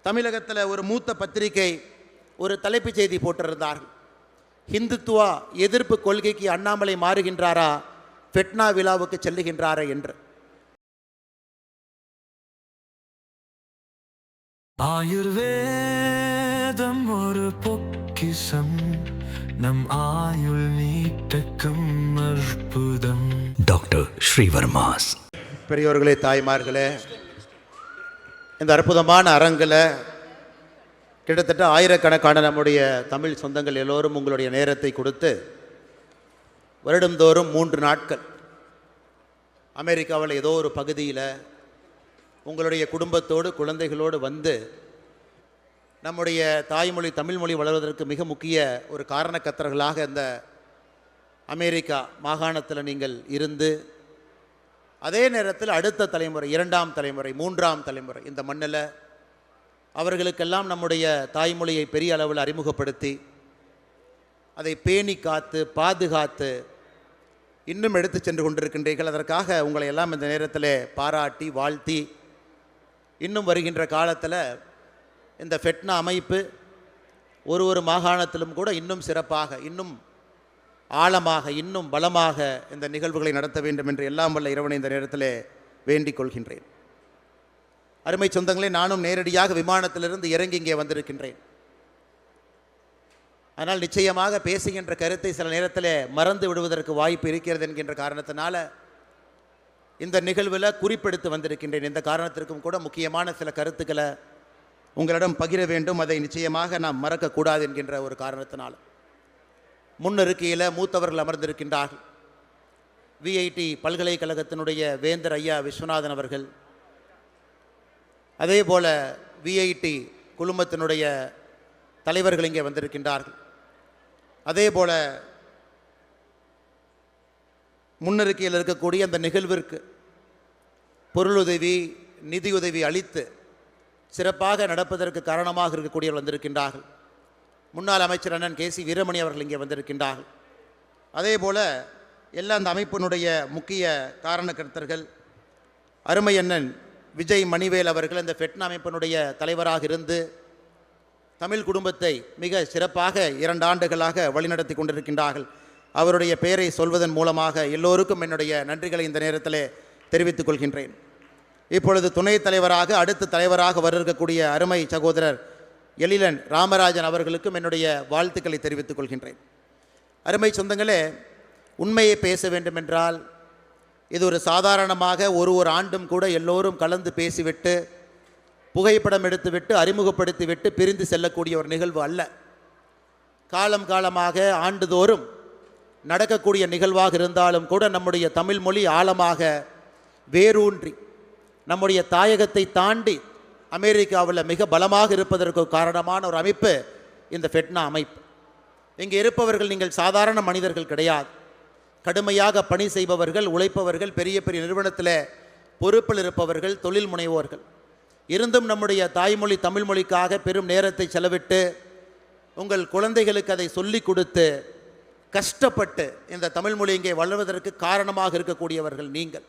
தமிழகத்தில் ஒரு மூத்த பத்திரிகை ஒரு தலைப்புச் செய்தி போட்டிருந்தார்கள். ஹிந்துத்துவா எதிர்ப்பு கொள்கைக்கு அண்ணாமலை மாறுகின்றாரா, ஃபெட்னா விழாவுக்கு செல்லுகின்றாரா என்று. ஆயுர்வேதம் ஒரு பொக்கிஷம், நம் ஆயுள் நீட்டக்கும் அற்புதம். டாக்டர் ஸ்ரீவர்மாஸ். பெரியோர்களே, தாய்மார்களே, இந்த அற்புதமான அரங்கில் கிட்டத்தட்ட ஆயிரக்கணக்கான நம்முடைய தமிழ் சொந்தங்கள் எல்லோரும் உங்களுடைய நேரத்தை கொடுத்து வருடந்தோறும் 3 நாட்கள் அமெரிக்காவில் ஏதோ ஒரு பகுதியில் உங்களுடைய குடும்பத்தோடு குழந்தைகளோடு வந்து நம்முடைய தாய்மொழி தமிழ்மொழி வளர்வதற்கு மிக முக்கிய ஒரு காரணக்கர்த்தர்களாக இந்த அமெரிக்கா மாகாணத்தில் நீங்கள் இருந்து, அதே நேரத்தில் அடுத்த தலைமுறை, 2ஆம் தலைமுறை, 3ஆம் தலைமுறை இந்த மண்ணில் அவர்களுக்கெல்லாம் நம்முடைய தாய்மொழியை பெரிய அளவில் அறிமுகப்படுத்தி அதை பேணி காத்து பாதுகாத்து இன்னும் எடுத்து சென்று கொண்டிருக்கின்றீர்கள். அதற்காக உங்களை எல்லாம் இந்த நேரத்தில் பாராட்டி வாழ்த்தி, இன்னும் வருகின்ற காலத்தில் இந்த ஃபெட்னா அமைப்பு ஒரு மாகாணத்திலும் கூட இன்னும் சிறப்பாக, இன்னும் ஆழமாக, இன்னும் பலமாக இந்த நிகழ்வுகளை நடத்த வேண்டும் என்று எல்லாம் வல்ல இறைவனை இந்த நேரத்தில் வேண்டிக் கொள்கின்றேன். அருமை சொந்தங்களே, நானும் நேரடியாக விமானத்திலிருந்து இறங்கி இங்கே வந்திருக்கின்றேன். ஆனால் நிச்சயமாக பேசுகின்ற கருத்தை சில நேரத்தில் மறந்து விடுவதற்கு வாய்ப்பு இருக்கிறது என்கின்ற காரணத்தினால இந்த நிகழ்வில் குறிப்பெடுத்து வந்திருக்கின்றேன். இந்த காரணத்திற்கும் கூட முக்கியமான சில கருத்துக்களை உங்களிடம் பகிர வேண்டும், அதை நிச்சயமாக நாம் மறக்கக்கூடாது என்கின்ற ஒரு காரணத்தினால முன்னிருக்கையில் மூத்தவர்கள் அமர்ந்திருக்கின்றார்கள். VIT பல்கலைக்கழகத்தினுடைய வேந்தர் ஐயா விஸ்வநாதன் அவர்கள், அதே போல் VIT குழுமத்தினுடைய தலைவர்கள் இங்கே வந்திருக்கின்றார்கள். அதே போல் முன்னிருக்கையில் இருக்கக்கூடிய அந்த நிகழ்விற்கு பொருளுதவி, நிதியுதவி அளித்து சிறப்பாக நடப்பதற்கு காரணமாக இருக்கக்கூடியவர்கள் வந்திருக்கின்றார்கள். முன்னாள் அமைச்சர் அண்ணன் KC வீரமணி அவர்கள் இங்கே வந்திருக்கின்றார்கள். அதே போல் எல்லா அந்த அமைப்பினுடைய முக்கிய காரணக்கர்த்தர்கள் அருமை அண்ணன் விஜய் மணிவேல் அவர்கள் இந்த ஃபெட்னா அமைப்பினுடைய தலைவராக இருந்து தமிழ் குடும்பத்தை மிக சிறப்பாக 2 ஆண்டுகளாக வழிநடத்தி கொண்டிருக்கின்றார்கள். அவருடைய பெயரை சொல்வதன் மூலமாக எல்லோருக்கும் என்னுடைய நன்றிகளை இந்த நேரத்தில் தெரிவித்துக் கொள்கின்றேன். இப்பொழுது துணைத் தலைவராக, அடுத்த தலைவராக வரக்கூடிய அருமை சகோதரர் எழிலன் ராமராஜன் அவர்களுக்கும் என்னுடைய வாழ்த்துக்களை தெரிவித்துக் கொள்கின்றேன். அருமை சொந்தங்களே, உண்மையை பேச வேண்டுமென்றால் இது ஒரு சாதாரணமாக ஒரு ஆண்டும் கூட எல்லோரும் கலந்து பேசிவிட்டு புகைப்படம் எடுத்துவிட்டு அறிமுகப்படுத்திவிட்டு பிரிந்து செல்லக்கூடிய ஒரு நிகழ்வு அல்ல. காலமாக ஆண்டுதோறும் நடக்கக்கூடிய நிகழ்வாக இருந்தாலும் கூட நம்முடைய தமிழ் மொழி ஆழமாக வேரூன்றி நம்முடைய தாயகத்தை தாண்டி அமெரிக்காவில் மிக பலமாக இருப்பதற்கு காரணமான ஒரு அமைப்பு இந்த ஃபெட்னா அமைப்பு. இங்கே இருப்பவர்கள் நீங்கள் சாதாரண மனிதர்கள் கிடையாது. கடுமையாக பணி செய்பவர்கள், உழைப்பவர்கள், பெரிய பெரிய நிறுவனத்தில் பொறுப்பில் இருப்பவர்கள், தொழில் முனைவோர்கள். இருந்தும் நம்முடைய தாய்மொழி தமிழ்மொழிக்காக பெரும் நேரத்தை செலவிட்டு உங்கள் குழந்தைகளுக்கு அதை சொல்லிக் கொடுத்து கஷ்டப்பட்டு இந்த தமிழ்மொழி இங்கே வளர்வதற்கு காரணமாக இருக்கக்கூடியவர்கள் நீங்கள்.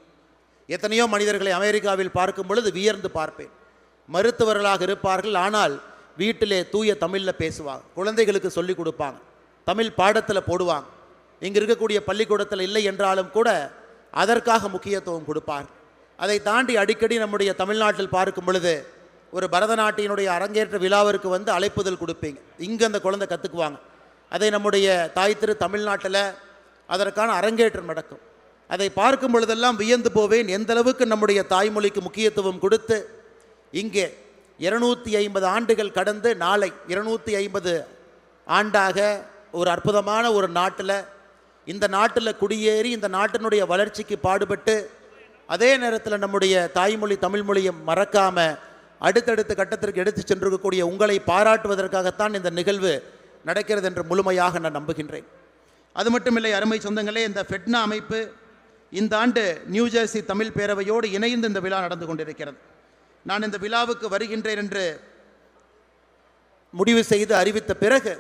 எத்தனையோ மனிதர்களை அமெரிக்காவில் பார்க்கும் பொழுது வியர்ந்து பார்ப்பேன். மருத்துவர்களாக இருப்பார்கள், ஆனால் வீட்டிலே தூய தமிழில் பேசுவாங்க, குழந்தைகளுக்கு சொல்லிக் கொடுப்பாங்க, தமிழ் பாடத்தில் போடுவாங்க. இங்கே இருக்கக்கூடிய பள்ளிக்கூடத்தில் இல்லை என்றாலும் கூட அதற்காக முக்கியத்துவம் கொடுப்பார்கள். அதை தாண்டி அடிக்கடி நம்முடைய தமிழ்நாட்டில் பார்க்கும் பொழுது ஒரு பரதநாட்டியனுடைய அரங்கேற்ற விழாவிற்கு வந்து அழைப்புதல் கொடுப்பீங்க. இங்கே அந்த குழந்தை கற்றுக்குவாங்க. அதை நம்முடைய தாய் திரு தமிழ்நாட்டில் அதற்கான அரங்கேற்றம் நடக்கும். அதை பார்க்கும் பொழுதெல்லாம் வியந்து போவேன், எந்தளவுக்கு நம்முடைய தாய்மொழிக்கு முக்கியத்துவம் கொடுத்து இங்கே 250 ஆண்டுகள் கடந்து நாளை 250 ஆண்டாக ஒரு அற்புதமான ஒரு நாட்டில், இந்த நாட்டில் குடியேறி இந்த நாட்டினுடைய வளர்ச்சிக்கு பாடுபட்டு அதே நேரத்தில் நம்முடைய தாய்மொழி தமிழ்மொழியை மறக்காமல் அடுத்தடுத்த கட்டத்திற்கு எடுத்து சென்றிருக்கக்கூடிய உங்களை பாராட்டுவதற்காகத்தான் இந்த நிகழ்வு நடக்கிறது என்று முழுமையாக நான் நம்புகின்றேன். அது மட்டுமில்லை அருமை சொந்தங்களே, இந்த ஃபெட்னா அமைப்பு இந்த ஆண்டு நியூஜெர்சி தமிழ் பேரவையோடு இணைந்து இந்த விழா நடந்து கொண்டிருக்கிறது. நான் இந்த விழாவுக்கு வருகின்றேன் என்று முடிவு செய்து அறிவித்த பிறகு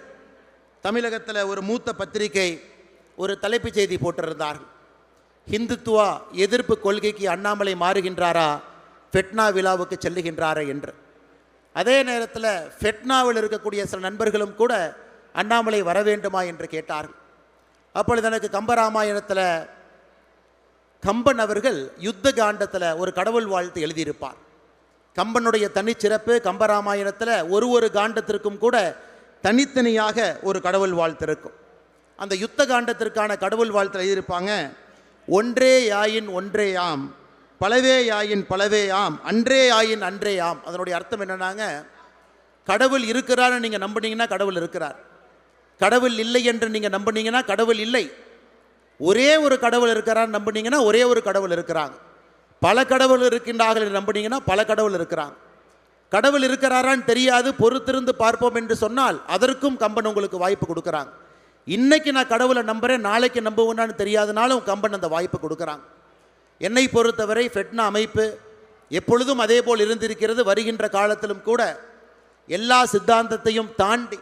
தமிழகத்தில் ஒரு மூத்த பத்திரிகை ஒரு தலைப்புச் செய்தி போட்டிருந்தார்கள். ஹிந்துத்துவா எதிர்ப்பு கொள்கைக்கு அண்ணாமலை மாறுகின்றாரா, ஃபெட்னா விழாவுக்கு செல்லுகின்றாரா என்று. அதே நேரத்தில் ஃபெட்னாவில் இருக்கக்கூடிய சில நண்பர்களும் கூட அண்ணாமலை வர வேண்டுமா என்று கேட்டார்கள். அப்பொழுது எனக்கு கம்பராமாயணத்தில் கம்பன் அவர்கள் யுத்த காண்டத்தில் ஒரு கடவுள் வாழ்த்து எழுதியிருப்பார். கம்பனுடைய தனிச்சிறப்பு கம்பராமாயணத்தில் ஒரு காண்டத்திற்கும் கூட தனித்தனியாக ஒரு கடவுள் வாழ்த்து இருக்கும். அந்த யுத்த காண்டத்திற்கான கடவுள் வாழ்த்து எழுதியிருப்பாங்க. ஒன்றே யாயின் ஒன்றே யாம், பலவே யாயின் பலவே யாம், அன்றே யாயின் அன்றே யாம். அதனுடைய அர்த்தம் என்னன்னாங்க, கடவுள் இருக்கிறான்னு நீங்கள் நம்பினீங்கன்னா கடவுள் இருக்கிறார், கடவுள் இல்லை என்று நீங்கள் நம்பினீங்கன்னா கடவுள் இல்லை. ஒரே ஒரு கடவுள் இருக்கிறான்னு நம்பினீங்கன்னா ஒரே ஒரு கடவுள் இருக்கிறாங்க. பல கடவுள் இருக்கின்றார்கள் என்று நம்பினீங்கன்னா பல கடவுள் இருக்கிறாங்க. கடவுள் இருக்கிறாரான்னு தெரியாது, பொறுத்திருந்து பார்ப்போம் என்று சொன்னால் அதற்கும் கம்பன் உங்களுக்கு வாய்ப்பு கொடுக்குறாங்க. இன்னைக்கு நான் கடவுளை நம்புகிறேன், நாளைக்கு நம்புவேன்னு தெரியாதனாலும் கம்பன் அந்த வாய்ப்பு கொடுக்குறாங்க. என்னை பொறுத்தவரை ஃபெட்னா அமைப்பு எப்பொழுதும் அதே போல் இருந்திருக்கிறது. வருகின்ற காலத்திலும் கூட எல்லா சித்தாந்தத்தையும் தாண்டி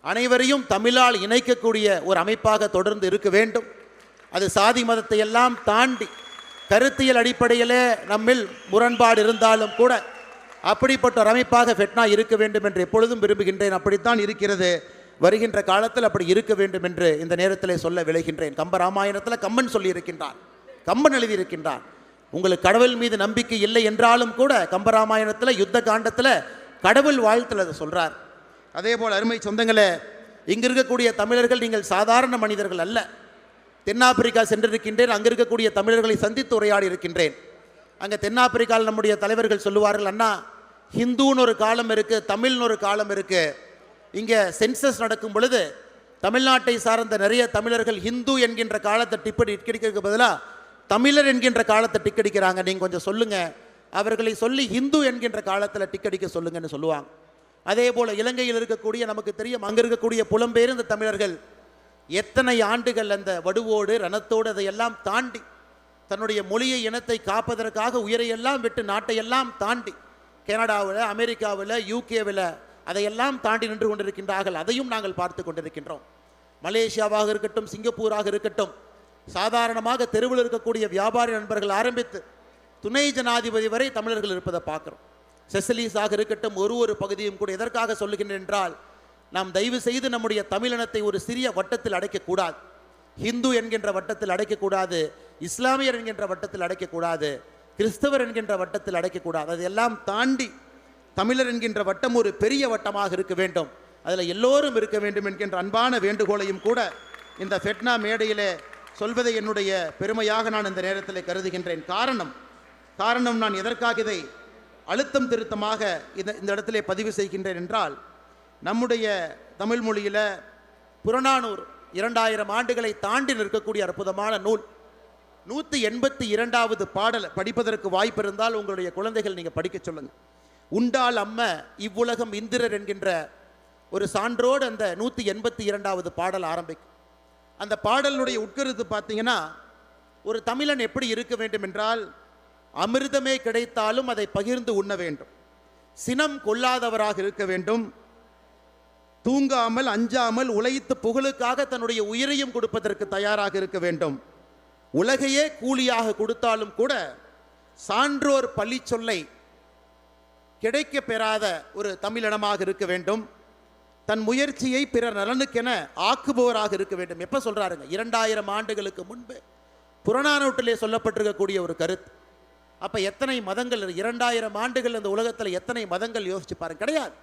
அனைவரையும் தமிழால் இணைக்கக்கூடிய ஒரு அமைப்பாக தொடர்ந்து இருக்க வேண்டும். அது சாதி மதத்தை எல்லாம் தாண்டி கருத்தியல் அடிப்படையிலே நம்மில் முரண்பாடு இருந்தாலும் கூட அப்படிப்பட்ட ஒரு அமைப்பாக ஃபெட்னா இருக்க வேண்டும் என்று எப்பொழுதும் விரும்புகின்றேன். அப்படித்தான் இருக்கிறது. வருகின்ற காலத்தில் அப்படி இருக்க வேண்டும் என்று இந்த நேரத்தில் சொல்ல விளைகின்றேன். கம்பராமாயணத்தில் கம்பன் சொல்லியிருக்கின்றான், கம்பன் எழுதியிருக்கின்றான். உங்களுக்கு கடவுள் மீது நம்பிக்கை இல்லை என்றாலும் கூட கம்பராமாயணத்தில் யுத்த காண்டத்தில் கடவுள் வாழ்த்தில் அதை சொல்கிறார். அதே போல் அருமை சொந்தங்களே, இங்கு இருக்கக்கூடிய தமிழர்கள் நீங்கள் சாதாரண மனிதர்கள் அல்ல. தென்னாப்பிரிக்கா சென்றிருக்கின்றேன், அங்கே இருக்கக்கூடிய தமிழர்களை சந்தித்து உரையாடி இருக்கின்றேன். அங்கே தென்னாப்பிரிக்காவில் நம்முடைய தலைவர்கள் சொல்லுவார்கள், அண்ணா ஹிந்துன்னு ஒரு காலம் இருக்குது, தமிழ்னு ஒரு காலம் இருக்குது. இங்கே சென்சஸ் நடக்கும் பொழுது தமிழ்நாட்டை சார்ந்த நிறைய தமிழர்கள் ஹிந்து என்கின்ற காலத்தை டிக்கடிக்கிறதுக்கு பதிலாக தமிழர் என்கின்ற காலத்தை டிக்கடிக்கிறாங்க, நீங்கள் கொஞ்சம் சொல்லுங்கள், அவர்களை சொல்லி ஹிந்து என்கின்ற காலத்தில் டிக்கடிக்க சொல்லுங்கன்னு சொல்லுவாங்க. அதே போல் இலங்கையில் இருக்கக்கூடிய நமக்கு தெரியும், அங்கே இருக்கக்கூடிய புலம்பெயர்ந்த தமிழர்கள் எத்தனை ஆண்டுகள் அந்த வடுவோடு ரணத்தோடு அதையெல்லாம் தாண்டி தன்னுடைய மொழியை இனத்தை காப்பதற்காக உயிரையெல்லாம் விட்டு நாட்டையெல்லாம் தாண்டி கனடாவில், அமெரிக்காவில், யூகேவில் அதையெல்லாம் தாண்டி நின்று கொண்டிருக்கின்றார்கள். அதையும் நாங்கள் பார்த்து கொண்டிருக்கின்றோம். மலேசியாவாக இருக்கட்டும், சிங்கப்பூராக இருக்கட்டும், சாதாரணமாக தெருவில் இருக்கக்கூடிய வியாபாரி நண்பர்கள் ஆரம்பித்து துணை ஜனாதிபதி வரை தமிழர்கள் இருப்பதை பார்க்குறோம். செசலீஸாக இருக்கட்டும், ஒரு பகுதியும் கூட. எதற்காக சொல்லுகின்றேன் என்றால், நாம் தயவு செய்து நம்முடைய தமிழினத்தை ஒரு சிறிய வட்டத்தில் அடைக்கக்கூடாது. ஹிந்து என்கின்ற வட்டத்தில் அடைக்கக்கூடாது, இஸ்லாமியர் என்கின்ற வட்டத்தில் அடைக்கக்கூடாது, கிறிஸ்தவர் என்கின்ற வட்டத்தில் அடைக்கக்கூடாது. அதையெல்லாம் தாண்டி தமிழர் என்கின்ற வட்டம் ஒரு பெரிய வட்டமாக இருக்க வேண்டும், அதில் எல்லோரும் இருக்க வேண்டும் என்கின்ற அன்பான வேண்டுகோளையும் கூட இந்த ஃபெட்னா மேடையிலே சொல்வதை என்னுடைய பெருமையாக நான் இந்த நேரத்தில் கருதுகின்றேன். காரணம் நான் எதற்காக இதை அழுத்தம் திருத்தமாக இந்த இடத்திலே பதிவு செய்கின்றேன் என்றால், நம்முடைய தமிழ் மொழியில் புறநானூறு 2000 ஆண்டுகளை தாண்டி நிற்கக்கூடிய அற்புதமான நூல். 182வது பாடல் படிப்பதற்கு வாய்ப்பு இருந்தால் உங்களுடைய குழந்தைகள் நீங்கள் படிக்க சொல்லுங்கள். உண்டால் அம்ம இவ்வுலகம் இந்திரர் என்கின்ற ஒரு சான்றோடு அந்த 182வது பாடல் ஆரம்பிக்கும். அந்த பாடலுடைய உட்கருத்து பார்த்தீங்கன்னா, ஒரு தமிழன் எப்படி இருக்க வேண்டும் என்றால், அமிர்தமே கிடைத்தாலும் அதை பகிர்ந்து உண்ண வேண்டும், சினம் கொள்ளாதவராக இருக்க வேண்டும், தூங்காமல் அஞ்சாமல் உழைத்து புகழுக்காக தன்னுடைய உயிரையும் கொடுப்பதற்கு தயாராக இருக்க வேண்டும், உலகையே கூலியாக கொடுத்தாலும் கூட சான்றோர் பள்ளி சொல்லை கிடைக்க பெறாத ஒரு தமிழினமாக இருக்க வேண்டும், தன் முயற்சியை பிறர் நலனுக்கென ஆக்குபவராக இருக்க வேண்டும். எப்போ சொல்கிறாருங்க? 2000 ஆண்டுகளுக்கு முன்பு புறநானூற்றிலே சொல்லப்பட்டிருக்கக்கூடிய ஒரு கருத்து. அப்போ எத்தனை மதங்கள், 2000 ஆண்டுகள் இந்த உலகத்தில் எத்தனை மதங்கள் யோசிச்சு பாருங்க. கிடையாது.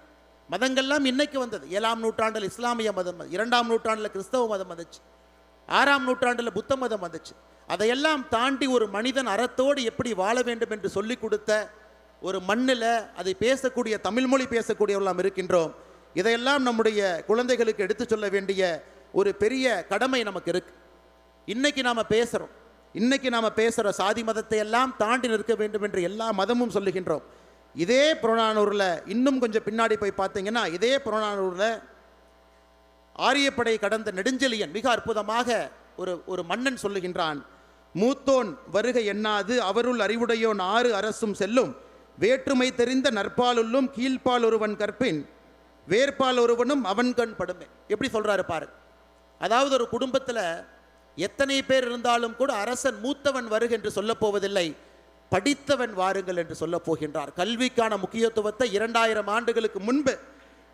மதங்கள்லாம் இன்னைக்கு வந்தது. 7ஆம் நூற்றாண்டில் இஸ்லாமிய மதம், 2ஆம் நூற்றாண்டில் கிறிஸ்தவ மதம் வந்துச்சு, 6ஆம் நூற்றாண்டில் புத்த மதம் வந்துச்சு. அதையெல்லாம் தாண்டி ஒரு மனிதன் அறத்தோடு எப்படி வாழ வேண்டும் என்று சொல்லிக் கொடுத்த ஒரு மண்ணில் அதை பேசக்கூடிய தமிழ் மொழி பேசக்கூடியவர்களாம் இருக்கின்றோம். இதையெல்லாம் நம்முடைய குழந்தைகளுக்கு எடுத்து சொல்ல வேண்டிய ஒரு பெரிய கடமை நமக்கு இருக்கு. இன்னைக்கு நாம் பேசுகிற சாதி மதத்தை எல்லாம் தாண்டி நிற்க வேண்டும் என்று எல்லா மதமும் சொல்லுகின்றோம். இதே புறநானூரில் இன்னும் கொஞ்சம் பின்னாடி போய் பார்த்தீங்கன்னா, இதே புறநானூரில் ஆரியப்படை கடந்த நெடுஞ்செழியன் மிக அற்புதமாக ஒரு மன்னன் சொல்லுகின்றான். மூத்தோன் வருகை எண்ணாது அவருள் அறிவுடையோன் 6 அரசும் செல்லும், வேற்றுமை தெரிந்த நற்பாலுள்ளும் கீழ்ப்பால் ஒருவன் கற்பின் வேர்பால் ஒருவனும் அவன் கண் படுமே. எப்படி சொல்கிறாரு பாரு. அதாவது ஒரு குடும்பத்தில் எத்தனை பேர் இருந்தாலும் கூட அரசன் மூத்தவன் வருக என்று சொல்லப் போவதில்லை, படித்தவன் வாருங்கள் என்று சொல்ல போகின்றார். கல்விக்கான முக்கியத்துவத்தை 2000 ஆண்டுகளுக்கு முன்பு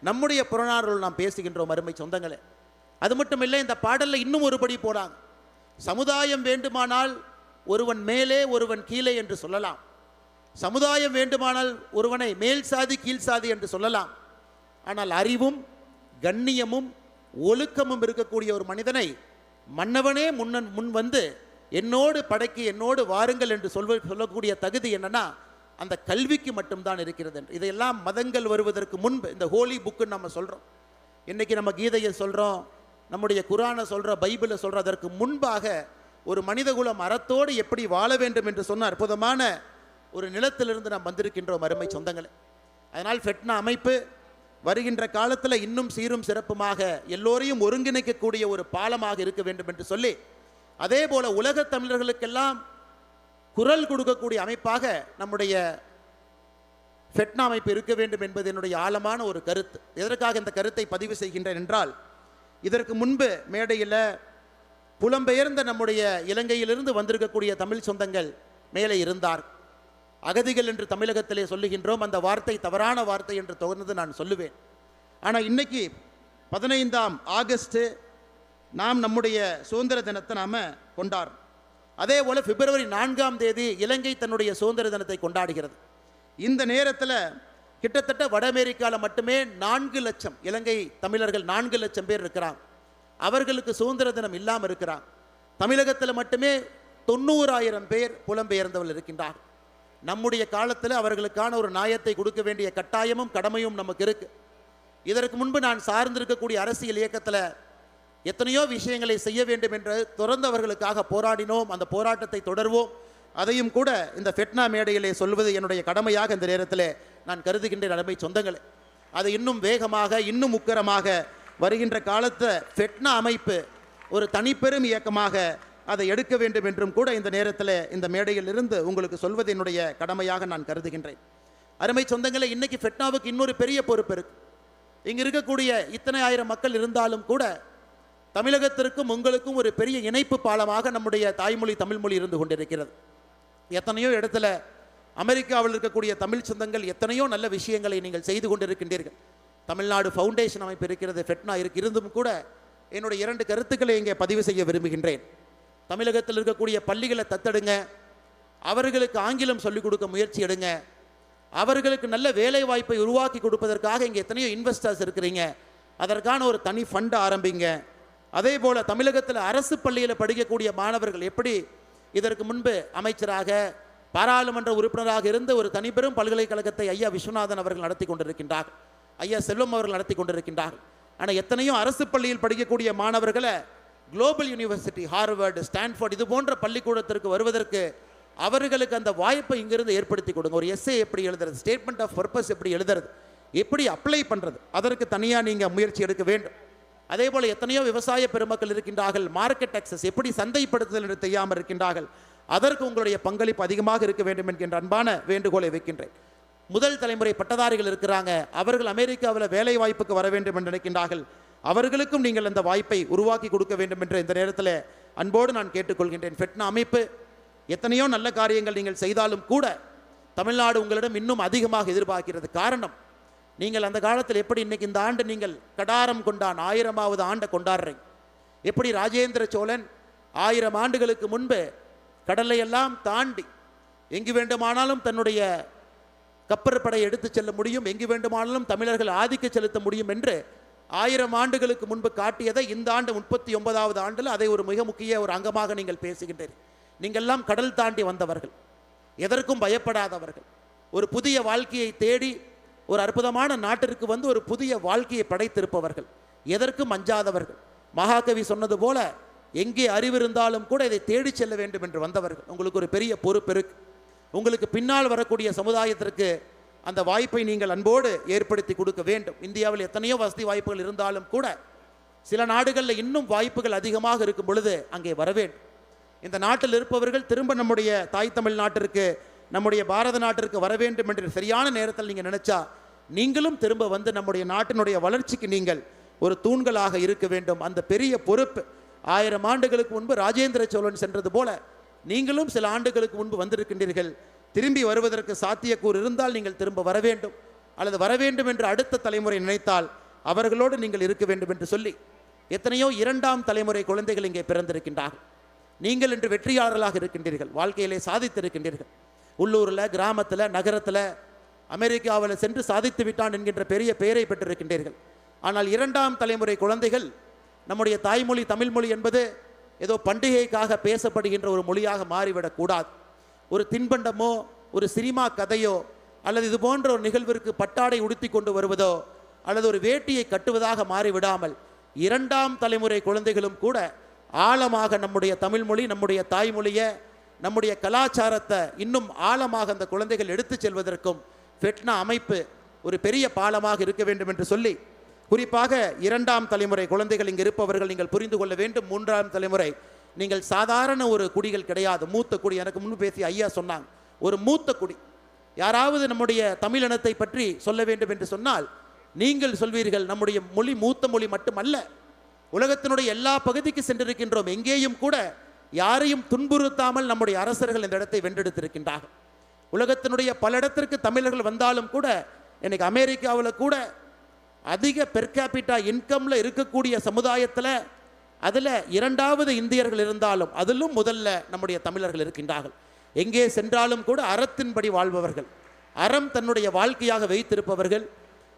நம்முடைய புறநானூரில் நாம் பேசுகின்றோம் அருமை சொந்தங்களே. அது மட்டும் இல்லை, இந்த பாடலில் இன்னும் ஒருபடி போனாங்க. சமுதாயம் வேண்டுமானால் ஒருவன் மேலே ஒருவன் கீழே என்று சொல்லலாம். சமுதாயம் வேண்டுமானால் ஒருவனை மேல் சாதி கீழ் சாதி என்று சொல்லலாம். ஆனால் அறிவும் கண்ணியமும் ஒழுக்கமும் இருக்கக்கூடிய ஒரு மனிதனை மன்னவனே முன் வந்து என்னோடு படைக்கு என்னோடு வாருங்கள் என்று சொல்லக்கூடிய தகுதி என்னன்னா அந்த கல்விக்கு மட்டும்தான் இருக்கிறது என்று. இதையெல்லாம் மதங்கள் வருவதற்கு முன்பு இந்த ஹோலி புக்குன்னு நம்ம சொல்கிறோம். இன்றைக்கி நம்ம கீதையை சொல்கிறோம், நம்முடைய குரானை சொல்கிறோம், பைபிளை சொல்கிறோம். அதற்கு முன்பாக ஒரு மனிதகுலம் அறத்தோடு எப்படி வாழ வேண்டும் என்று சொன்ன அற்புதமான ஒரு நிலத்திலிருந்து நாம் வந்திருக்கின்றோம் அருமை சொந்தங்களே. அதனால் ஃபெட்னா அமைப்பு வருகின்ற காலத்தில் இன்னும் சீரும் சிறப்புமாக எல்லோரையும் ஒருங்கிணைக்கக்கூடிய ஒரு பாலமாக இருக்க வேண்டும் என்று சொல்லி, அதே போல உலக தமிழர்களுக்கெல்லாம் குரல் கொடுக்கக்கூடிய அமைப்பாக நம்முடைய ஃபெட்னா அமைப்பு இருக்க வேண்டும் என்பது என்னுடைய ஆழமான ஒரு கருத்து. எதற்காக இந்த கருத்தை பதிவு செய்கின்றேன் என்றால், இதற்கு முன்பு மேடையில் புலம்பெயர்ந்த நம்முடைய இலங்கையிலிருந்து வந்திருக்கக்கூடிய தமிழ் சொந்தங்கள் மேலே இருந்தார். அகதிகள் என்று தமிழகத்திலே சொல்லுகின்றோம். அந்த வார்த்தை தவறான வார்த்தை என்று தொடர்ந்து நான் சொல்லுவேன். ஆனால் இன்னைக்கு 15ஆம் ஆகஸ்ட் நாம் நம்முடைய சுதந்திர தினத்தை நாம் கொண்டாடுறோம். அதே போல் பிப்ரவரி 4ஆம் தேதி இலங்கை தன்னுடைய சுதந்திர தினத்தை கொண்டாடுகிறது. இந்த நேரத்தில் கிட்டத்தட்ட வட அமெரிக்காவில் மட்டுமே 4 லட்சம் இலங்கை தமிழர்கள் 4 லட்சம் பேர் இருக்கிறாங்க. அவர்களுக்கு சுதந்திர தினம் இல்லாமல் இருக்கிறாங்க. தமிழகத்தில் மட்டுமே 90,000 பேர் புலம்பெயர்ந்தவர்கள் இருக்கின்றார்கள். நம்முடைய காலத்தில் அவர்களுக்கான ஒரு நியாயத்தை கொடுக்க வேண்டிய கட்டாயமும் கடமையும் நமக்கு இருக்கு. இதற்கு முன்பு நான் சார்ந்திருக்கக்கூடிய அரசியல் இயக்கத்தில் எத்தனையோ விஷயங்களை செய்ய வேண்டும் என்று தொடர்ந்து அவர்களுக்காக போராடினோம். அந்த போராட்டத்தை தொடர்வோம். அதையும் கூட இந்த ஃபெட்னா மேடையிலே சொல்வது என்னுடைய கடமையாக இந்த நேரத்தில் நான் கருதுகின்ற அருமை சொந்தங்களே. அது இன்னும் வேகமாக இன்னும் உக்கரமாக வருகின்ற காலத்தை ஃபெட்னா அமைப்பு ஒரு தனிப்பெரும் இயக்கமாக அதை எடுக்க வேண்டும் என்றும் கூட இந்த நேரத்தில் இந்த மேடையில் இருந்து உங்களுக்கு சொல்வது என்னுடைய கடமையாக நான் கருதுகின்றேன். அருமை சொந்தங்களே, இன்னைக்கு ஃபெட்னாவுக்கு இன்னொரு பெரிய பொறுப்பு இருக்கு. இங்கே இருக்கக்கூடிய இத்தனை ஆயிரம் மக்கள் இருந்தாலும் கூட தமிழகத்திற்கும் உங்களுக்கும் ஒரு பெரிய இணைப்பு பாலமாக நம்முடைய தாய்மொழி தமிழ்மொழி இருந்து கொண்டிருக்கிறது. எத்தனையோ இடத்துல அமெரிக்காவில் இருக்கக்கூடிய தமிழ் சொந்தங்கள் எத்தனையோ நல்ல விஷயங்களை நீங்கள் செய்து கொண்டிருக்கின்றீர்கள். தமிழ்நாடு ஃபவுண்டேஷன் அமைப்பு இருக்கிறது, ஃபெட்னா இருந்தும் கூட என்னுடைய 2 கருத்துக்களை இங்கே பதிவு செய்ய விரும்புகின்றேன். தமிழகத்தில் இருக்கக்கூடிய பள்ளிகளை தத்தெடுங்க, அவர்களுக்கு ஆங்கிலம் சொல்லிக் கொடுக்க முயற்சி எடுங்க, அவர்களுக்கு நல்ல வேலை வாய்ப்பை உருவாக்கி கொடுப்பதற்காக இங்கே எத்தனையோ இன்வெஸ்டர்ஸ் இருக்கிறீங்க, அதற்கான ஒரு தனி ஃபண்ட் ஆரம்பிங்க. அதே போல் தமிழகத்தில் அரசு பள்ளியில் படிக்கக்கூடிய மாணவர்கள் எப்படி இதற்கு முன்பு அமைச்சராக பாராளுமன்ற உறுப்பினராக இருந்த ஒரு தனிப்பெரும் பல்கலைக்கழகத்தை ஐயா விஸ்வநாதன் அவர்கள் நடத்தி கொண்டிருக்கின்றார், ஐயா செல்வம் அவர்கள் நடத்தி கொண்டிருக்கின்றார். ஆனால் எத்தனையோ அரசு பள்ளியில் படிக்கக்கூடிய மாணவர்களை குளோபல் யூனிவர்சிட்டி, ஹார்வர்டு, ஸ்டான்ஃபோர்ட் இது போன்ற பள்ளிக்கூடத்திற்கு வருவதற்கு அவர்களுக்கு அந்த வாய்ப்பை இங்கிருந்து ஏற்படுத்தி கொடுங்க. ஒரு எஸ்ஏ எப்படி எழுதுறது, ஸ்டேட்மெண்ட் ஆஃப் பர்பஸ் எப்படி எழுதுறது, எப்படி அப்ளை பண்ணுறது, அதற்கு தனியாக நீங்கள் முயற்சி எடுக்க வேண்டும். அதே போல் எத்தனையோ விவசாய பெருமக்கள் இருக்கின்றார்கள், மார்க்கெட் அக்சஸ் எப்படி சந்தைப்படுத்துதல் என்று தெரியாமல் இருக்கின்றார்கள், அதற்கு உங்களுடைய பங்களிப்பு அதிகமாக இருக்க வேண்டும் என்கின்ற அன்பான வேண்டுகோளை வைக்கின்றேன். முதல் தலைமுறை பட்டதாரிகள் இருக்கிறாங்க, அவர்கள் அமெரிக்காவில் வேலை வாய்ப்புக்கு வர வேண்டும் என்று நினைக்கின்றார்கள், அவர்களுக்கும் நீங்கள் அந்த வாய்ப்பை உருவாக்கி கொடுக்க வேண்டும் என்று இந்த நேரத்தில் அன்போடு நான் கேட்டுக்கொள்கின்றேன். ஃபெட்னா அமைப்பு எத்தனையோ நல்ல காரியங்கள் நீங்கள் செய்தாலும் கூட தமிழ்நாடு உங்களிடம் இன்னும் அதிகமாக எதிர்பார்க்கிறது. காரணம், நீங்கள் அந்த காலத்தில் எப்படி இன்னைக்கு இந்த ஆண்டு நீங்கள் கடாரம் கொண்டான் 1000வது ஆண்டை கொண்டாடுறீங்க, எப்படி ராஜேந்திர சோழன் 1000 ஆண்டுகளுக்கு முன்பு கடலையெல்லாம் தாண்டி எங்கு வேண்டுமானாலும் தன்னுடைய கப்பற்படை எடுத்து செல்ல முடியும், எங்கு வேண்டுமானாலும் தமிழர்கள் ஆதிக்க செலுத்த முடியும் என்று 1000 ஆண்டுகளுக்கு முன்பு காட்டியதை இந்த ஆண்டு 39வது ஆண்டில் அதை ஒரு மிக முக்கிய ஒரு அங்கமாக நீங்கள் பேசுகின்றீர்கள். நீங்கள்லாம் கடல் தாண்டி வந்தவர்கள், எதற்கும் பயப்படாதவர்கள், ஒரு புதிய வாழ்க்கையை தேடி ஒரு அற்புதமான நாட்டிற்கு வந்து ஒரு புதிய வாழ்க்கையை படைத்திருப்பவர்கள், எதற்கும் அஞ்சாதவர்கள். மகாகவி சொன்னது போல எங்கே அறிவு இருந்தாலும் கூட இதை தேடி செல்ல வேண்டும் என்று வந்தவர்கள். உங்களுக்கு ஒரு பெரிய பொறுப்பு இருக்கு. உங்களுக்கு பின்னால் வரக்கூடிய சமுதாயத்திற்கு அந்த வாய்ப்பை நீங்கள் அன்போடு ஏற்படுத்தி கொடுக்க வேண்டும். இந்தியாவில் எத்தனையோ வசதி வாய்ப்புகள் இருந்தாலும் கூட சில நாடுகளில் இன்னும் வாய்ப்புகள் அதிகமாக இருக்கும் பொழுது அங்கே வர வேண்டும். இந்த நாட்டில் இருப்பவர்கள் திரும்ப நம்முடைய தாய் தமிழ் நாட்டிற்கு, நம்முடைய பாரத நாட்டிற்கு வர வேண்டும் என்று சரியான நேரத்தில் நீங்கள் நினைச்சா நீங்களும் திரும்ப வந்து நம்முடைய நாட்டினுடைய வளர்ச்சிக்கு நீங்கள் ஒரு தூண்களாக இருக்க வேண்டும். அந்த பெரிய பொறுப்பு 1000 ஆண்டுகளுக்கு முன்பு ராஜேந்திர சோழன் சென்றது போல நீங்களும் சில ஆண்டுகளுக்கு முன்பு வந்திருக்கின்றீர்கள். திரும்பி வருவதற்கு சாத்தியக்கூறு இருந்தால் நீங்கள் திரும்ப வர வேண்டும், அல்லது வர வேண்டும் என்று அடுத்த தலைமுறை நினைத்தால் அவர்களோடு நீங்கள் இருக்க வேண்டும் என்று சொல்லி எத்தனையோ இரண்டாம் தலைமுறை குழந்தைகள் இங்கே பிறந்திருக்கின்றார்கள். நீங்கள் இன்று வெற்றியாளர்களாக இருக்கின்றீர்கள், வாழ்க்கையிலே சாதித்திருக்கின்றீர்கள். உள்ளூரில், கிராமத்தில், நகரத்தில், அமெரிக்காவில் சென்று சாதித்து விட்டான் என்கின்ற பெரிய பெயரை பெற்றிருக்கின்றீர்கள். ஆனால் இரண்டாம் தலைமுறை குழந்தைகள் நம்முடைய தாய்மொழி தமிழ்மொழி என்பது ஏதோ பண்டிகைக்காக பேசப்படுகின்ற ஒரு மொழியாக மாறிவிடக்கூடாது. ஒரு தின்பண்டமோ ஒரு சினிமா கதையோ அல்லது இது போன்ற ஒரு நிகழ்விற்கு பட்டாடை உடுத்தி கொண்டு வருவதோ அல்லது ஒரு வேட்டியை கட்டுவதாக மாறிவிடாமல் இரண்டாம் தலைமுறை குழந்தைகளும் கூட ஆழமாக நம்முடைய தமிழ்மொழி, நம்முடைய தாய்மொழியை, நம்முடைய கலாச்சாரத்தை இன்னும் ஆழமாக அந்த குழந்தைகள் எடுத்து செல்வதற்கும் ஃபெட்னா அமைப்பு ஒரு பெரிய பாலமாக இருக்க வேண்டும் என்று சொல்லி, குறிப்பாக இரண்டாம் தலைமுறை குழந்தைகள் இங்கே இருப்பவர்கள் நீங்கள் புரிந்து கொள்ள வேண்டும். மூன்றாம் தலைமுறை நீங்கள் சாதாரண ஒரு குடிகள் கிடையாது, மூத்த குடி. எனக்கு முன்பு பேசிய ஐயா சொன்னாங்க, ஒரு மூத்த குடி. யாராவது நம்முடைய தமிழினத்தை பற்றி சொல்ல வேண்டும் என்று சொன்னால் நீங்கள் சொல்வீர்கள், நம்முடைய மொழி மூத்த மொழி மட்டுமல்ல, உலகத்தினுடைய எல்லா பகுதிக்கு சென்றிருக்கின்றோம், எங்கேயும் கூட யாரையும் துன்புறுத்தாமல் நம்முடைய அரசர்கள் இந்த இடத்தை வென்றெடுத்திருக்கின்றார்கள். உலகத்தினுடைய பல இடத்திற்கு தமிழர்கள் வந்தாலும் கூட இன்னைக்கு அமெரிக்காவில் கூட அதிக பெர் கேபிட்டா இன்கம்ல இருக்கக்கூடிய சமுதாயத்தில் அதில் இரண்டாவது இந்தியர்கள் இருந்தாலும் அதிலும் முதல்ல நம்முடைய தமிழர்கள் இருக்கின்றார்கள். எங்கே சென்றாலும் கூட அறத்தின்படி வாழ்பவர்கள், அறம் தன்னுடைய வாழ்க்கையாக வைத்திருப்பவர்கள்,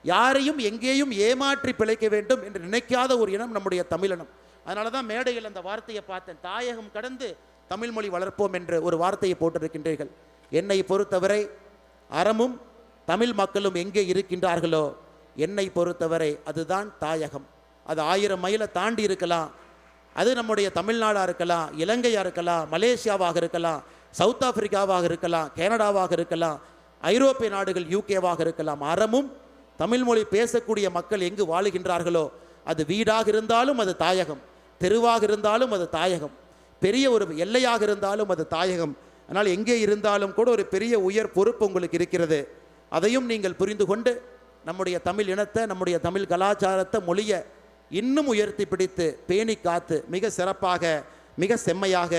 யாரையும் எங்கேயும் ஏமாற்றி பிழைக்க வேண்டும் என்று நினைக்காத ஒரு இனம் நம்முடைய தமிழினம். அதனால தான் மேடையில் அந்த வார்த்தையை பார்த்தேன், தாயகம் கடந்து தமிழ்மொழி வளர்ப்போம் என்று ஒரு வார்த்தையை போட்டிருக்கின்றீர்கள். என்னை பொறுத்தவரை அறமும் தமிழ் மக்களும் எங்கே இருக்கின்றார்களோ என்னை பொறுத்தவரை அதுதான் தாயகம். அது 1000 மைலை தாண்டி இருக்கலாம், அது நம்முடைய தமிழ்நாடாக இருக்கலாம், இலங்கையாக இருக்கலாம், மலேசியாவாக இருக்கலாம், சவுத் ஆப்பிரிக்காவாக இருக்கலாம், கனடாவாக இருக்கலாம், ஐரோப்பிய நாடுகள் யூகேவாக இருக்கலாம். அறமும் தமிழ்மொழி பேசக்கூடிய மக்கள் எங்கு வாழுகின்றார்களோ அது வீடாக இருந்தாலும் அது தாயகம், தெருவாக இருந்தாலும் அது தாயகம், பெரிய ஒரு எல்லையாக இருந்தாலும் அது தாயகம். அதனால் எங்கே இருந்தாலும் கூட ஒரு பெரிய உயர் பொறுப்பு உங்களுக்கு இருக்கிறது. அதையும் நீங்கள் புரிந்து கொண்டு நம்முடைய தமிழ் இனத்தை, நம்முடைய தமிழ் கலாச்சாரத்தை, மொழியை இன்னும் உயர்த்தி பிடித்து பேணி காத்து மிக சிறப்பாக மிக செம்மையாக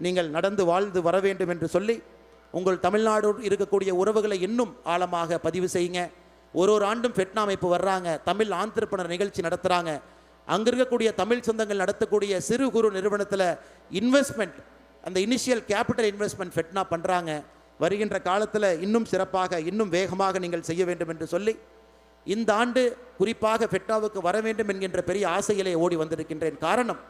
நீங்கள் நடந்து வாழ்ந்து வர வேண்டும் என்று சொல்லி, உங்கள் தமிழ்நாடு இருக்கக்கூடிய உறவுகளை இன்னும் ஆழமாக பதிவு செய்யுங்க. ஒரு ஆண்டும் ஃபெட்னா அமைப்பு வர்றாங்க, தமிழ் ஆந்திரப்பனர் நிகழ்ச்சி நடத்துகிறாங்க. அங்கே இருக்கக்கூடிய தமிழ் சொந்தங்கள் நடத்தக்கூடிய சிறு குறு நிறுவனத்தில் இன்வெஸ்ட்மெண்ட், அந்த இனிஷியல் கேபிட்டல் இன்வெஸ்ட்மெண்ட் ஃபெட்னா பண்ணுறாங்க. வருகின்ற காலத்தில் இன்னும் சிறப்பாக இன்னும் வேகமாக நீங்கள் செய்ய வேண்டும் என்று சொல்லி, இந்த ஆண்டு குறிப்பாக ஃபெட்னாவுக்கு வர வேண்டும் என்கின்ற பெரிய ஆசையிலே ஓடி வந்திருக்கின்றேன். காரணம்,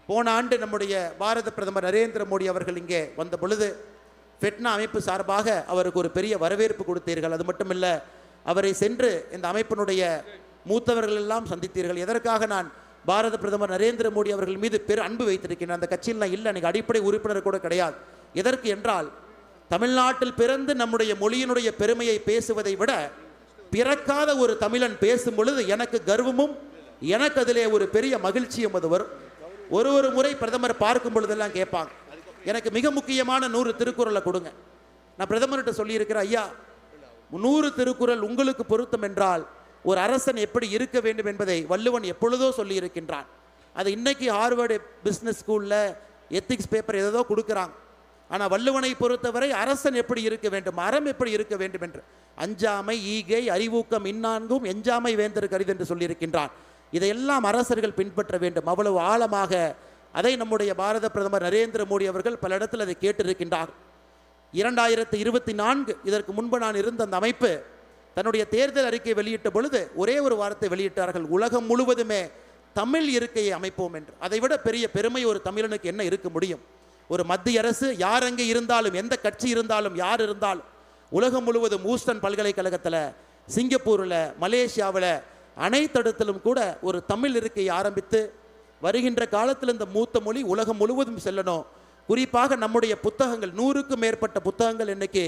போன ஆண்டு நம்முடைய பாரத பிரதமர் நரேந்திர மோடி அவர்கள் இங்கே வந்த பொழுது ஃபெட்னா அமைப்பு சார்பாக அவருக்கு ஒரு பெரிய வரவேற்பு கொடுத்தீர்கள். அது மட்டும் இல்லை, அவரை சென்று இந்த அமைப்பினுடைய மூத்தவர்கள் எல்லாம் சந்தித்தீர்கள். எதற்காக நான் பாரத பிரதமர் நரேந்திர மோடி அவர்கள் மீது அன்பு வைத்திருக்கின்றேன், அந்த கட்சியில் இல்லை, எனக்கு அடிப்படை உறுப்பினர் கூட கிடையாது. எதற்கு என்றால், தமிழ்நாட்டில் பிறந்து நம்முடைய மொழியினுடைய பெருமையை பேசுவதை விட பிறக்காத ஒரு தமிழன் பேசும் பொழுது எனக்கு கர்வமும் எனக்கு அதிலே ஒரு பெரிய மகிழ்ச்சியும் அது வரும். ஒரு முறை பிரதமர் பார்க்கும் பொழுதெல்லாம் கேட்பாங்க, எனக்கு மிக முக்கியமான 100 திருக்குறளை கொடுங்க. நான் பிரதமர்கிட்ட சொல்லியிருக்கிறேன், ஐயா 100 திருக்குறள் உங்களுக்கு பொருத்தம் என்றால் ஒரு அரசன் எப்படி இருக்க வேண்டும் என்பதை வள்ளுவன் எப்பொழுதோ சொல்லியிருக்கின்றான். அது இன்னைக்கு ஹார்வர்டு பிஸ்னஸ் ஸ்கூலில் எத்திக்ஸ் பேப்பர் ஏதோ கொடுக்குறாங்க. ஆனால் வள்ளுவனை பொறுத்தவரை அரசன் எப்படி இருக்க வேண்டும், அறம் எப்படி இருக்க வேண்டும் என்று, அஞ்சாமை ஈகை அறிவூக்கம் இந்நான்கும் எஞ்சாமை வேந்தர் கரிது என்று சொல்லியிருக்கின்றான். இதையெல்லாம் அரசர்கள் பின்பற்ற வேண்டும். அவ்வளவு ஆழமாக அதை நம்முடைய பாரத பிரதமர் நரேந்திர மோடி அவர்கள் பல இடத்தில் அதை கேட்டிருக்கின்றார். 2024 இதற்கு முன்பு நான் இருந்த அந்த அமைப்பு தன்னுடைய தேர்தல் அறிக்கை வெளியிட்ட பொழுது ஒரே ஒரு வார்த்தை வெளியிட்டார்கள், உலகம் முழுவதுமே தமிழ் இருக்கையை அமைப்போம் என்று. அதைவிட பெரிய பெருமை ஒரு தமிழனுக்கு என்ன இருக்க முடியும்? ஒரு மத்திய அரசு யார் அங்கே இருந்தாலும், எந்த கட்சி இருந்தாலும், யார் இருந்தாலும், உலகம் முழுவதும் ஊஸ்டன் பல்கலைக்கழகத்தில், சிங்கப்பூரில், மலேசியாவில் அனைத்திடத்திலும் கூட ஒரு தமிழ் இருக்கையை ஆரம்பித்து வருகின்ற காலத்தில் இந்த மூத்த மொழி உலகம் முழுவதும் செல்லணும். குறிப்பாக நம்முடைய புத்தகங்கள் 100க்கும் மேற்பட்ட புத்தகங்கள் இன்னைக்கு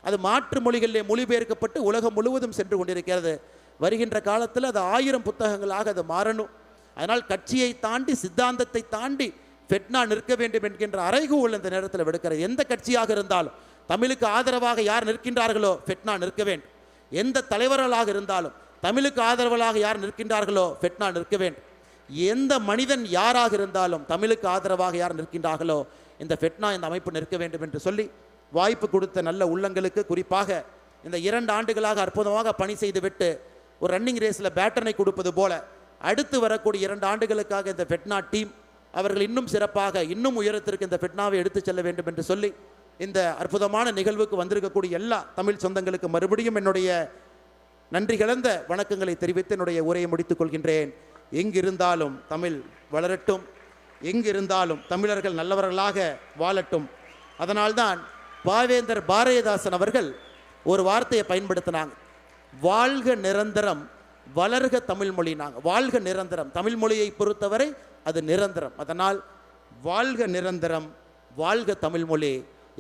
அது மாற்று மொழிகளிலே மொழிபெயர்க்கப்பட்டு உலகம் முழுவதும் சென்று கொண்டிருக்கிறது. வருகின்ற காலத்தில் அது 1000 புத்தகங்களாக அது மாறணும். அதனால் கட்சியை தாண்டி சித்தாந்தத்தை தாண்டி ஃபெட்னா நிற்க வேண்டும் என்கின்ற அறைகூவல் இந்த நேரத்தில் விடுக்கிறது. எந்த கட்சியாக இருந்தாலும் தமிழுக்கு ஆதரவாக யார் நிற்கின்றார்களோ ஃபெட்னா நிற்க வேண்டும். எந்த தலைவர்களாக இருந்தாலும் தமிழுக்கு ஆதரவாக யார் நிற்கின்றார்களோ ஃபெட்னா நிற்க வேண்டும். எந்த மனிதன் யாராக இருந்தாலும் தமிழுக்கு ஆதரவாக யார் நிற்கின்றார்களோ இந்த ஃபெட்னா இந்த அமைப்பு நிற்க வேண்டும் என்று சொல்லி வாய்ப்பு கொடுத்த நல்ல உள்ளங்களுக்கு, குறிப்பாக இந்த 2 ஆண்டுகளாக அற்புதமாக பணி செய்துவிட்டு ஒரு ரன்னிங் ரேஸில் பேட்டனை கொடுப்பது போல அடுத்து வரக்கூடிய 2 ஆண்டுகளுக்காக இந்த ஃபெட்னா டீம் அவர்கள் இன்னும் சிறப்பாக இன்னும் உயரத்திற்கு இந்த ஃபெட்னாவை எடுத்து செல்ல வேண்டும் என்று சொல்லி இந்த அற்புதமான நிகழ்வுக்கு வந்திருக்கக்கூடிய எல்லா தமிழ் சொந்தங்களுக்கு மறுபடியும் என்னுடைய நன்றி கலந்த வணக்கங்களை தெரிவித்து என்னுடைய உரையை முடித்துக் கொள்கின்றேன். எங்கிருந்தாலும் தமிழ் வளரட்டும், எங்கிருந்தாலும் தமிழர்கள் நல்லவர்களாக வாழட்டும். அதனால்தான் பாவேந்தர் பாரதிதாசன் அவர்கள் ஒரு வார்த்தையை பயன்படுத்தினாங்க, வாழ்க நிரந்தரம் வளர்க தமிழ் மொழினாங்க. வாழ்க நிரந்தரம், தமிழ் மொழியை பொறுத்தவரை அது நிரந்தரம். அதனால் வாழ்க நிரந்தரம், வாழ்க தமிழ் மொழி.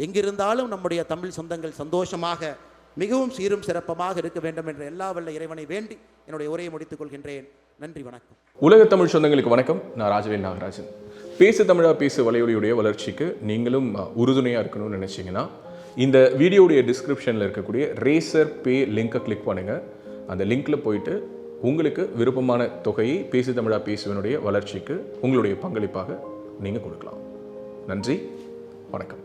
எங்கிருந்தாலும் நம்முடைய தமிழ் சொந்தங்கள் சந்தோஷமாக மிகவும் சீரும் சிறப்பமாக இருக்க வேண்டும் என்ற எல்லா வல்ல இறைவனை வேண்டி என்னுடைய உரையை முடித்துக் கொள்கின்றேன். நன்றி, வணக்கம். உலக தமிழ் சொந்தங்களுக்கு வணக்கம். நான் ராஜவேல் நாகராஜன். பேசு தமிழா பேசு வலையொலியுடைய வளர்ச்சிக்கு நீங்களும் உறுதுணையாக இருக்கணும்னு நினச்சிங்கன்னா இந்த வீடியோடைய டிஸ்கிரிப்ஷனில் இருக்கக்கூடிய ரேசர் பே லிங்கை கிளிக் பண்ணுங்கள். அந்த லிங்க்கில் போயிட்டு உங்களுக்கு விருப்பமான தொகையை பேசு தமிழா பேசுவனுடைய வளர்ச்சிக்கு உங்களுடைய பங்களிப்பாக நீங்கள் கொடுக்கலாம். நன்றி, வணக்கம்.